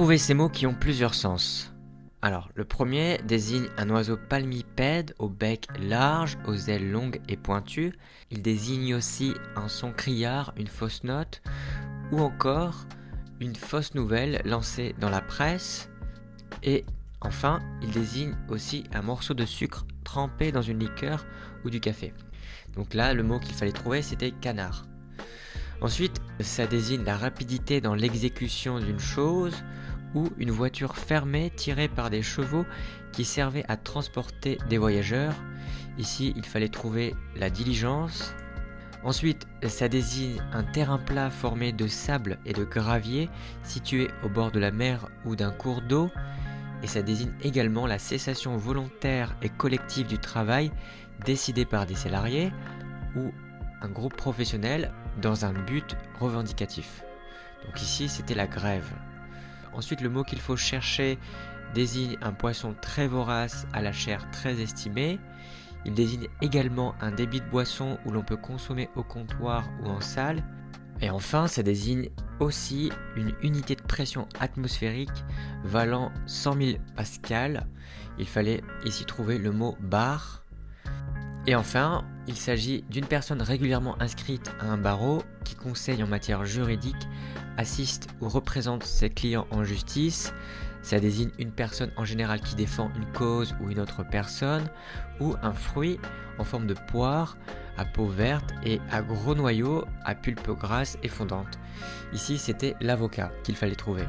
Trouvez ces mots qui ont plusieurs sens. Alors, le premier désigne un oiseau palmipède au bec large, aux ailes longues et pointues. Il désigne aussi un son criard, une fausse note, ou encore une fausse nouvelle lancée dans la presse. Et enfin, il désigne aussi un morceau de sucre trempé dans une liqueur ou du café. Donc là, le mot qu'il fallait trouver, c'était canard. Ensuite, ça désigne la rapidité dans l'exécution d'une chose ou une voiture fermée tirée par des chevaux qui servait à transporter des voyageurs. Ici, il fallait trouver la diligence. Ensuite, ça désigne un terrain plat formé de sable et de gravier situé au bord de la mer ou d'un cours d'eau. Et ça désigne également la cessation volontaire et collective du travail décidé par des salariés ou un groupe professionnel dans un but revendicatif. Donc ici, c'était la grève. Ensuite, le mot qu'il faut chercher désigne un poisson très vorace à la chair très estimée. Il désigne également un débit de boisson où l'on peut consommer au comptoir ou en salle. Et enfin, ça désigne aussi une unité de pression atmosphérique valant 100 000 pascal. Il fallait ici trouver le mot bar. Et enfin, il s'agit d'une personne régulièrement inscrite à un barreau qui conseille en matière juridique, assiste ou représente ses clients en justice. Ça désigne une personne en général qui défend une cause ou une autre personne, ou un fruit en forme de poire à peau verte et à gros noyaux à pulpe grasse et fondante. Ici, c'était l'avocat qu'il fallait trouver.